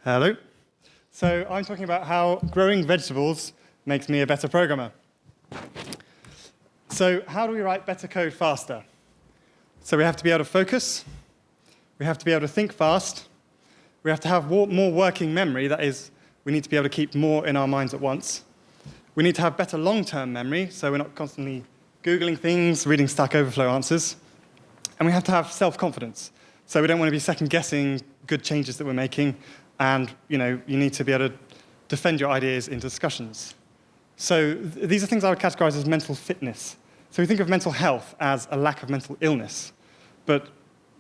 Hello. So I'm talking about how growing vegetables makes me a better programmer. So how do we write better code faster? So we have to be able to focus. We have to be able to think fast. We have to have more working memory. That is, we need to be able to keep more in our minds at once. We need to have better long-term memory, so we're not constantly Googling things, reading Stack Overflow answers. And we have to have self-confidence. So we don't want to be second-guessing good changes that we're making. And you need to be able to defend your ideas in discussions. So these are things I would categorize as mental fitness. So we think of mental health as a lack of mental illness. But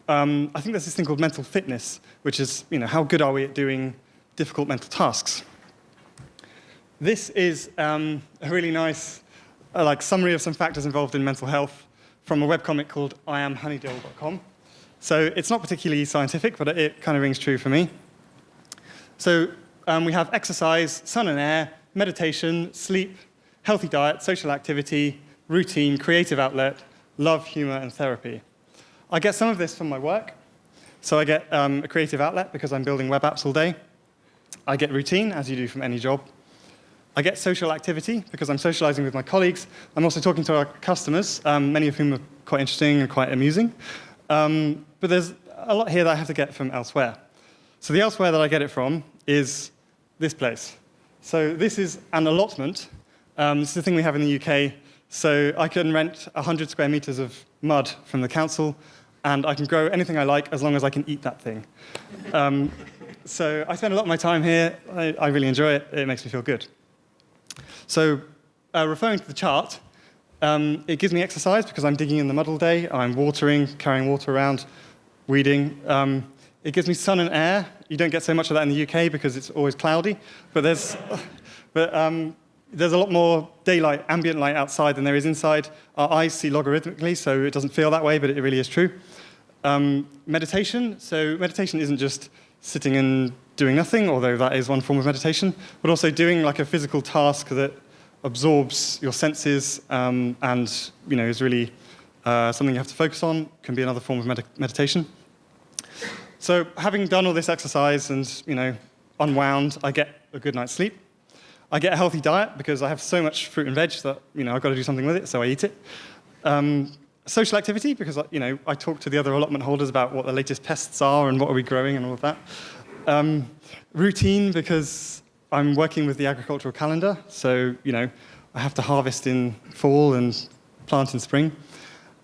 I think there's this thing called mental fitness, which is how good are we at doing difficult mental tasks. This is a really nice summary of some factors involved in mental health from a webcomic called IamHoneydill.com. So it's not particularly scientific, but it kind of rings true for me. So we have exercise, sun and air, meditation, sleep, healthy diet, social activity, routine, creative outlet, love, humor, and therapy. I get some of this from my work. So I get a creative outlet because I'm building web apps all day. I get routine, as you do from any job. I get social activity because I'm socializing with my colleagues. I'm also talking to our customers, many of whom are quite interesting and quite amusing. But there's a lot here that I have to get from elsewhere. So the elsewhere that I get it from is this place. So this is an allotment. This is the thing we have in the UK. So I can rent 100 square meters of mud from the council, and I can grow anything I like as long as I can eat that thing. So I spend a lot of my time here. I really enjoy it. It makes me feel good. So referring to the chart, it gives me exercise because I'm digging in the mud all day. I'm watering, carrying water around, weeding. It gives me sun and air. You don't get so much of that in the UK because it's always cloudy. But there's a lot more daylight, ambient light outside than there is inside. Our eyes see logarithmically, so it doesn't feel that way, but it really is true. Meditation. So meditation isn't just sitting and doing nothing, although that is one form of meditation, but also doing like a physical task that absorbs your senses and is really something you have to focus on. Can be another form of meditation. So having done all this exercise and unwound, I get a good night's sleep. I get a healthy diet because I have so much fruit and veg that I've got to do something with it, so I eat it. Social activity because I talk to the other allotment holders about what the latest pests are and what are we growing and all of that. Routine because I'm working with the agricultural calendar, so I have to harvest in fall and plant in spring.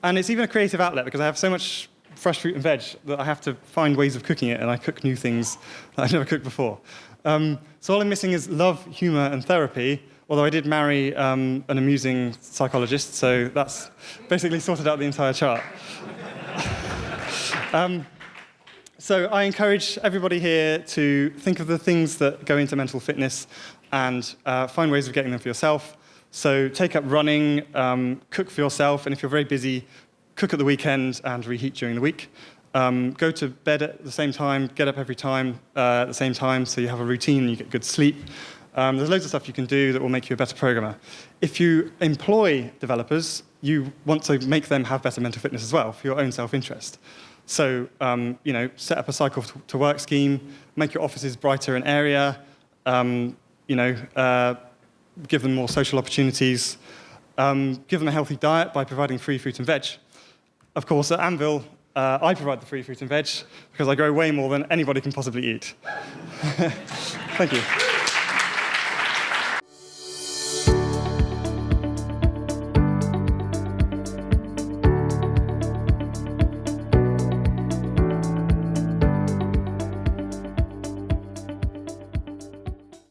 And it's even a creative outlet because I have so much fresh fruit and veg that I have to find ways of cooking it, and I cook new things that I've never cooked before. So all I'm missing is love, humor, and therapy, although I did marry an amusing psychologist, so that's basically sorted out the entire chart. So I encourage everybody here to think of the things that go into mental fitness and find ways of getting them for yourself. So take up running, cook for yourself, and if you're very busy, cook at the weekend and reheat during the week. Go to bed at the same time, get up every time at the same time, so you have a routine and you get good sleep. There's loads of stuff you can do that will make you a better programmer. If you employ developers, you want to make them have better mental fitness as well for your own self-interest. So, set up a cycle to work scheme, make your offices brighter and airier, give them more social opportunities, give them a healthy diet by providing free fruit and veg. Of course, at Anvil, I provide the free fruit and veg because I grow way more than anybody can possibly eat. Thank you.